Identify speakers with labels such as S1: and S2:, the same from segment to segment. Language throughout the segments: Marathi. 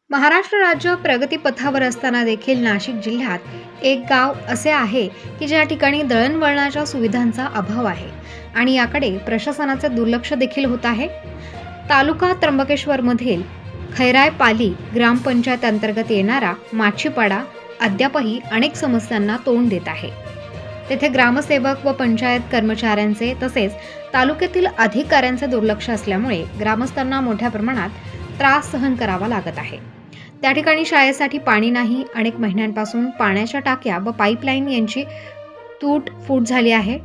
S1: महाराष्ट्र राज्य प्रगतीपथावर असताना देखील नाशिक जिल्ह्यात एक गाव असे आहे की ज्या ठिकाणी दळणवळणाच्या सुविधांचा अभाव आहे आणि याकडे प्रशासनाचे दुर्लक्ष देखील होत आहे। तालुका त्र्यंबकेश्वरमधील खैरायपाली ग्रामपंचायत अंतर्गत येणारा माचीपाडा अद्यापही अनेक समस्यांना तोंड देत आहे। तेथे ग्रामसेवक व पंचायत कर्मचाऱ्यांचे तसेच तालुक्यातील अधिकाऱ्यांचे दुर्लक्ष असल्यामुळे ग्रामस्थांना मोठ्या प्रमाणात त्रास सहन करावा लागत आहे। त्या ठिकाणी शाळेसाठी पाणी नाही, अनेक महिन्यांपासून पाण्याच्या टाक्या व पाईपलाईन यांची फूट झाली आहे।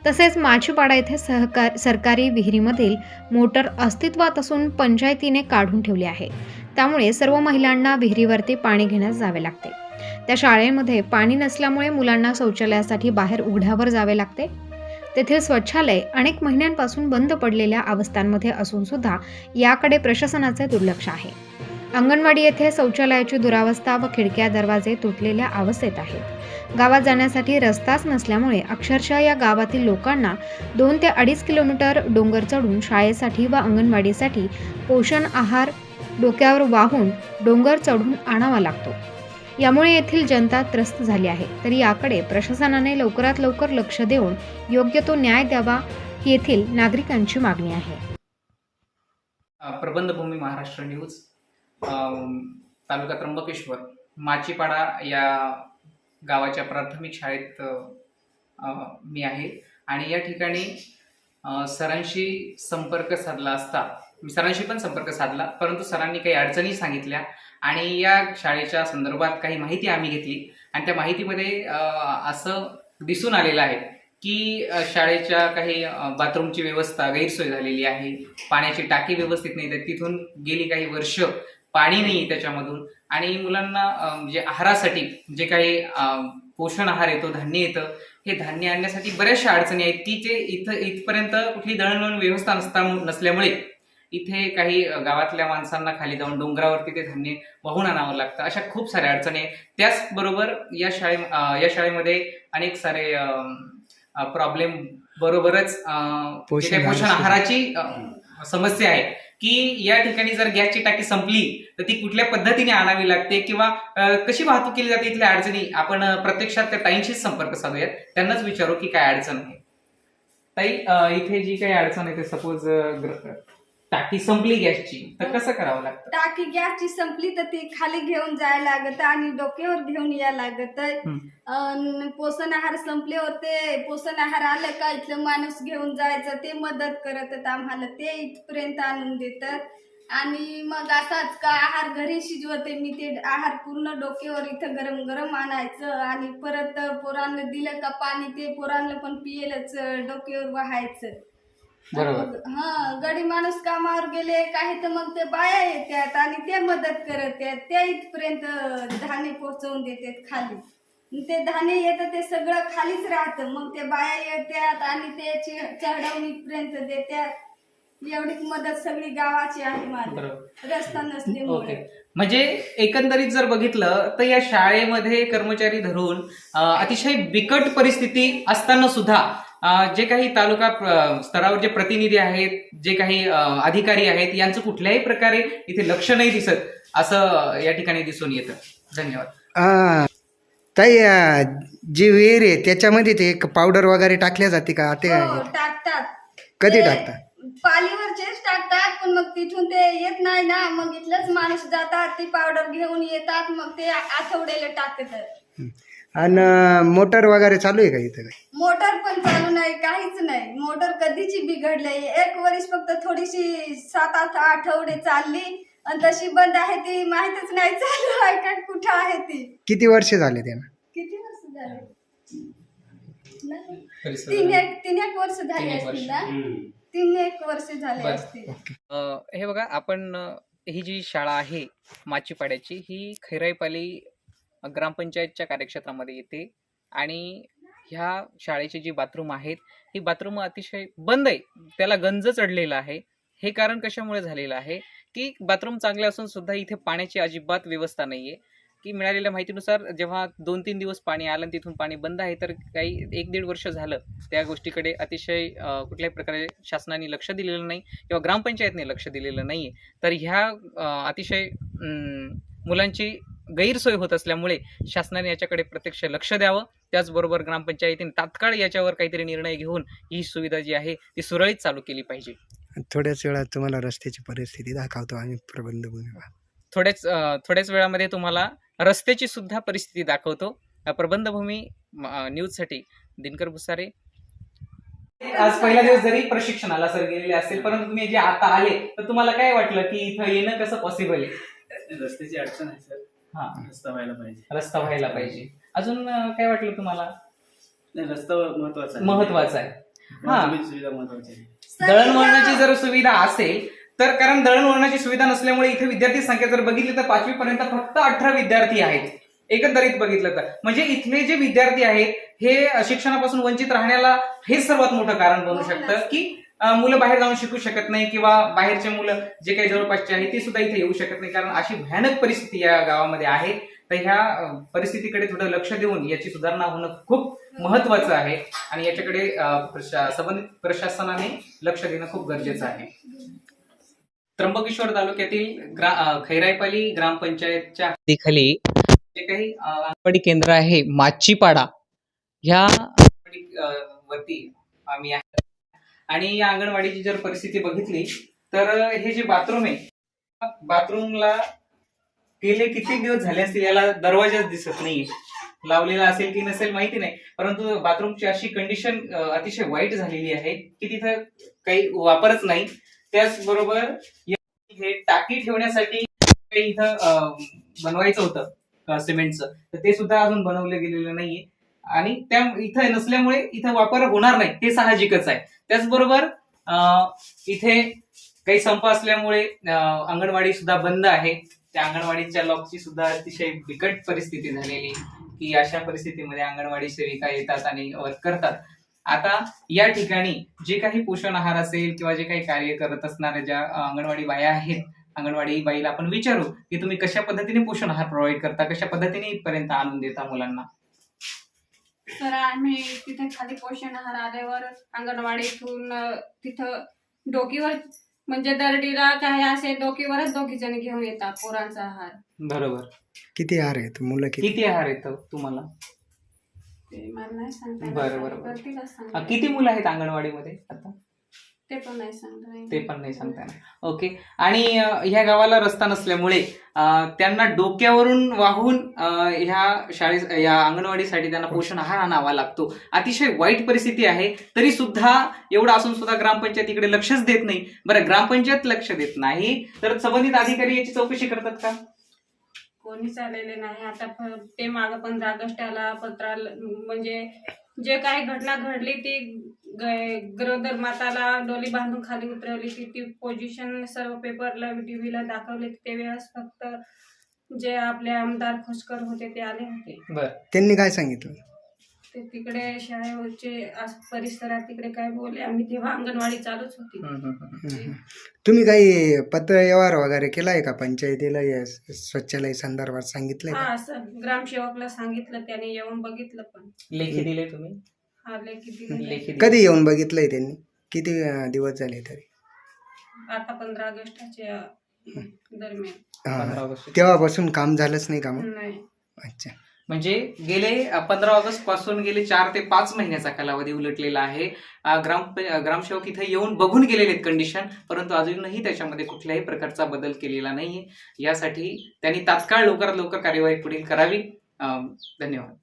S1: तसेच माचीपाडा येथे सरकारी विहिरीमधील मोटर अस्तित्वात असून पंचायतीने काढून ठेवली आहे, त्यामुळे सर्व महिलांना विहिरीवरती पाणी घेण्यास जावे लागते। त्या शाळेमध्ये पाणी नसल्यामुळे मुलांना शौचालयासाठी बाहेर उघड्यावर जावे लागते। तेथील स्वच्छालय अनेक महिन्यांपासून बंद पडलेल्या अवस्थांमध्ये असून सुद्धा याकडे प्रशासनाचे दुर्लक्ष आहे। अंगणवाडी येथे शौचालयाची दुरावस्था व खिडक्या दरवाजे तुटलेल्या अवस्थेत आहेत। गावात जाण्यासाठी रस्ताच नसल्यामुळे अक्षरशः या गावातील लोकांना 2 ते 2.5 किलोमीटर डोंगर चढून शाळेसाठी व अंगणवाडीसाठी पोषण आहार डोक्यावर वाहून डोंगर चढून आणावा लागतो। यामुळे येथील जनता त्रस्त झाली आहे। तरी याकडे प्रशासनाने लवकरात लवकर लक्ष देऊन योग्य तो न्याय द्यावा ही येथील नागरिकांची मागणी आहे।
S2: प्रबंधभूमी महाराष्ट्र न्यूज, तालुका त्र्यंबकेश्वर माचीपाडा या गावाच्या प्राथमिक शाळेत मी आहे आणि या ठिकाणी सरांशी संपर्क साधला असता मी सरांशी पण संपर्क साधला, परंतु सरांनी काही अडचणी सांगितल्या आणि या शाळेच्या संदर्भात काही माहिती आम्ही घेतली आणि त्या माहितीमध्ये असं दिसून आलेलं आहे की शाळेच्या काही बाथरूमची व्यवस्था गैरसोय झालेली आहे, पाण्याची टाकी व्यवस्थित नाही, तर तिथून गेली काही वर्ष पाणी नाही त्याच्यामधून आणि मुलांना म्हणजे आहारासाठी जे काही पोषण आहार येतो, धान्य येतं, हे धान्य आणण्यासाठी बऱ्याचशा अडचणी आहेत की जे इथपर्यंत कुठली दळणवळण व्यवस्था नसल्यामुळे इथे काही गावातल्या माणसांना खाली जाऊन डोंगरावरती ते धान्य वाहून आणावं लागतं। अशा खूप साऱ्या अडचणी आहेत। त्याचबरोबर या शाळेमध्ये अनेक सारे प्रॉब्लेम बरोबरच पोषण आहाराची समस्या आहे की या ठिकाणी जर गॅसची टाकी संपली तर ती कुठल्या पद्धतीने आणावी लागते किंवा कशी वाहतूक केली जाते, इथल्या अडचणी आपण प्रत्यक्षात त्या ताईंशीच संपर्क साधूयात, त्यांनाच विचारू की काय अडचण आहे। ताई, इथे जी काही अडचण आहे ते सपोज टाकी संपली गॅसची तर कसं करावं लागतं?
S3: टाकी गॅसची संपली तर ती खाली घेऊन जायला लागत आणि डोक्यावर घेऊन यायला लागत। पोषण आहार संपले होते, पोषण आहार आलं का इथलं माणूस घेऊन जायचं, ते मदत करत आम्हाला, ते इथपर्यंत आणून देतात आणि मग असाच का आहार घरी शिजवते मी, ते आहार पूर्ण डोक्यावर इथं गरम गरम आणायचं आणि परत पोरांना दिलं का पाणी ते पोरांना पण पियलच डोक्यावर वाहायचं। गडी माणूस कामावर गेले काही तर मग ते बाया येतात आणि ते मदत करतात, ते इथपर्यंत धान्य पोहोचवून देतात खाली। ते धान्य येतं ते सगळं खालीच राहतं, मग ते बाया येतात आणि ते चढवून इथपर्यंत देतात। एवढीच मदत सगळी गावाची आहे माझी, रस्ता नसल्यामुळे।
S2: म्हणजे एकंदरीत जर बघितलं तर या शाळेमध्ये कर्मचारी धरून अतिशय बिकट परिस्थिती असताना सुद्धा जे काही तालुका स्तरावर जे प्रतिनिधी आहेत, जे काही अधिकारी आहेत, यांचं कुठल्याही प्रकारे इथे लक्ष नाही दिसत असं या ठिकाणी दिसून येतं। धन्यवाद।
S4: ताई, जी विहीर आहे त्याच्यामध्ये ते पावडर वगैरे टाकल्या जाते का? ते
S3: टाकतात।
S4: कधी टाकतात?
S3: पालीवरचेच टाकतात, पण मग तिथून ते येत नाही ना, मग इथलंच माणूस जातात, ती पावडर घेऊन येतात, मग ते आठवड्याला टाकतात।
S4: आणि मोटर वगैरे चालू आहे का इथं?
S3: मोटर पण चालू नाही, काहीच नाही। मोटर कधीची बिघडली, एक वर्ष फक्त थोडीशी 7-8 आठवडे चालली आणि तशी बंद आहे, ती माहितच नाही चालू आहे का कुठं आहे ती।
S4: किती वर्ष झाले त्यांना?
S3: किती वर्ष झाले? 3-1 वर्ष झाली असतील ना, 3-1 वर्ष झाले असतील।
S2: हे बघा, आपण ही जी शाळा आहे माचीपाड्याची, ही खैराईपाली ग्रामपंचायतच्या कार्यक्षेत्रामध्ये येते आणि ह्या शाळेची जी बाथरूम आहेत ही बाथरूम अतिशय बंद आहे, त्याला गंज चढलेला आहे। हे कारण कशामुळे झालेलं आहे की बाथरूम चांगले असून सुद्धा इथे पाण्याची अजिबात व्यवस्था नाहीये की मिळालेल्या माहितीनुसार जेव्हा 2-3 दिवस पाणी आलं आणि तिथून पाणी बंद आहे, तर काही 1-1.5 वर्ष झालं त्या गोष्टीकडे अतिशय कुठल्याही प्रकारे शासनाने लक्ष दिलेलं नाही किंवा ग्रामपंचायतने लक्ष दिलेलं नाही आहे. तर ह्या अतिशय मुलांची गैरसोय होत असल्यामुळे शासनाने याच्याकडे प्रत्यक्ष लक्ष द्यावं. त्याचबरोबर ग्रामपंचायतीने तात्काळ याच्यावर काहीतरी निर्णय घेऊन ही सुविधा जी आहे ती सुरळीत चालू केली पाहिजे.
S4: थोड्याच वेळात तुम्हाला रस्त्याची परिस्थिती दाखवतो आम्ही प्रबंधभूमीवर.
S2: थोड्याच वेळामध्ये तुम्हाला रस्त्याची सुद्धा परिस्थिती दाखवतो. प्रबंधभूमी न्यूजसाठी दिनकर भुसारे. आज पहिला दिवस जरी प्रशिक्षणाला सर गेलेले असेल, परंतु तुम्ही जे आता आले तर तुम्हाला काय वाटलं की इथं येणं कसं पॉसिबल आहे?
S5: रस्त्याची अडचण आहे सर.
S2: हा,
S5: रस्ता व्हायला पाहिजे.
S2: रस्ता व्हायला पाहिजे. अजून काय वाटलं तुम्हाला?
S5: नाही, रस्ता महत्वाचा आहे.
S2: महत्वाचा आहे. हा,
S5: वाहतुकीची सुविधा महत्वाची आहे.
S2: दळणवळणाची जर सुविधा असेल तर, कारण दळणवळणाची सुविधा नसल्यामुळे इथे विद्यार्थी संख्या जर बघितली तर 5वी पर्यंत फक्त 18 विद्यार्थी आहेत एकंदरीत बघितलं तर. म्हणजे इथले जे विद्यार्थी आहेत हे शिक्षणापासून वंचित राहण्याला हे सर्वात मोठं कारण बनू शकतं की मुलं बाहेर जाऊन शिकू शकत नाही किंवा बाहेरचे मुलं जे काही जवळपासचे आहेत ते सुद्धा इथे येऊ शकत नाही, कारण अशी भयानक परिस्थिती या गावामध्ये आहे. तर ह्या परिस्थितीकडे थोडं लक्ष देऊन याची सुधारणा होणं खूप महत्वाचं आहे आणि याच्याकडे संबंधित प्रशासनाने लक्ष देणं खूप गरजेचं आहे. त्र्यंबकेश्वर तालुक्यातील खैराईपाली ग्रामपंचायतच्या हद्दीखाली जे काही अंगणवाडी केंद्र आहे माचीपाडा, ह्या वरती आम्ही आहे आणि या अंगणवाडीची जर परिस्थिती बघितली तर हे जे बाथरूम आहे, बाथरूमला गेले किती दिवस झाले असतील याला दरवाजाच दिसत नाहीये. लावलेला असेल की नसेल माहिती नाही, परंतु बाथरूमची अशी कंडिशन अतिशय वाईट झालेली आहे की तिथं काही वापरच नाही. त्याचबरोबर हे टाकी ठेवण्यासाठी काही इथं बनवायचं होतं सिमेंटचं, तर ते सुद्धा अजून बनवलं गेलेलं नाहीये आणि त्या इथं नसल्यामुळे इथं वापर होणार नाही हे साहजिकच आहे. त्याचबरोबर इथे काही संप असल्यामुळे अंगणवाडी सुद्धा बंद आहे. त्या अंगणवाडीच्या लॉकची सुद्धा अतिशय बिकट परिस्थिती झालेली की अशा परिस्थितीमध्ये अंगणवाडी सेविका येतात आणि वर्क करतात. आता या ठिकाणी जे काही पोषण आहार असेल किंवा जे काही कार्य करत असणाऱ्या ज्या अंगणवाडी बाया आहेत, अंगणवाडी बाईला आपण विचारू की तुम्ही कशा पद्धतीने पोषण आहार प्रोव्हाइड करता, कशा पद्धतीने इथपर्यंत आणून देता मुलांना?
S3: तर आम्ही तिथे खाली पोषण आहार आल्यावर अंगणवाडीतून तिथं डोकीवर म्हणजे दरडीला काय असे डोकीवरच 2 जण घेऊन येतात पोरांचा आहार.
S2: बरोबर.
S4: किती आहार आहेत मुलं?
S2: किती आहार येतो तुम्हाला?
S3: ते मला नाही सांगता येणार.
S2: बरोबर.
S3: वरतीलाच सांगता येणार.
S2: किती मुलं आहेत अंगणवाडीमध्ये आता?
S3: ते पण नाही सांगता येणार.
S2: ते पण नाही सांगता येणार. ओके. आणि ह्या गावाला रस्ता नसल्यामुळे त्यांना डोक्यावरून वाहून या अंगणवाडीसाठी त्यांना पोषण आहार आणावा लागतो. अतिशय वाईट परिस्थिती आहे. तरी सुद्धा एवढं असून सुद्धा ग्रामपंचायत इकडे लक्षच देत नाही. बरं, ग्रामपंचायत लक्ष देत नाही तर संबंधित अधिकारी याची चौकशी करतात का?
S3: कोणीच आलेले नाही. आता ते मागं 15 ऑगस्टला पत्र म्हणजे जे काही घटना घडली ती गरोदर माताला डोली बांधून खाली उतरवली ती पोझिशन सर्व पेपरला टीव्हीला दाखवले. ते वेळेस फक्त जे आपले आमदार खोसकर होते ते आले होते.
S2: बरं.
S4: त्यांनी काय सांगितलं?
S3: ते तिकडे शाळेवरचे परिसरात तिकडे काय बोलले आम्ही तेव्हा अंगणवाडी चालूच होती.
S4: तुम्ही काही पत्र व्यवहार वगैरे केलाय का पंचायतीला या स्वच्छालय संदर्भात सांगितलंय?
S3: हा, ग्रामसेवकला सांगितलं, त्याने येऊन बघितलं. पण
S2: लेखी दिले तुम्ही?
S3: हा, लेखी दिली.
S2: लेखी दिले.
S4: कधी येऊन बघितलंय त्यांनी? किती दिवस झाले तरी?
S3: आता 15 ऑगस्टच्या दरम्यान.
S2: 15
S4: हा,
S2: ऑगस्ट.
S4: तेव्हापासून काम झालंच नाही का मग?
S3: नाही.
S4: अच्छा.
S2: म्हणजे गेले 15 ऑगस्ट पासून गेले 4 ते 5 महिन्याचा कालावधी उलटलेला आहे. ग्रामसेवक इथे येऊन बघून गेलेले आहेत कंडिशन, परंतु अजूनही त्याच्यामध्ये कुठल्याही प्रकारचा बदल केलेला नाहीये. यासाठी त्यांनी तात्काळ लवकरात लवकर कार्यवाही पुढील करावी. धन्यवाद.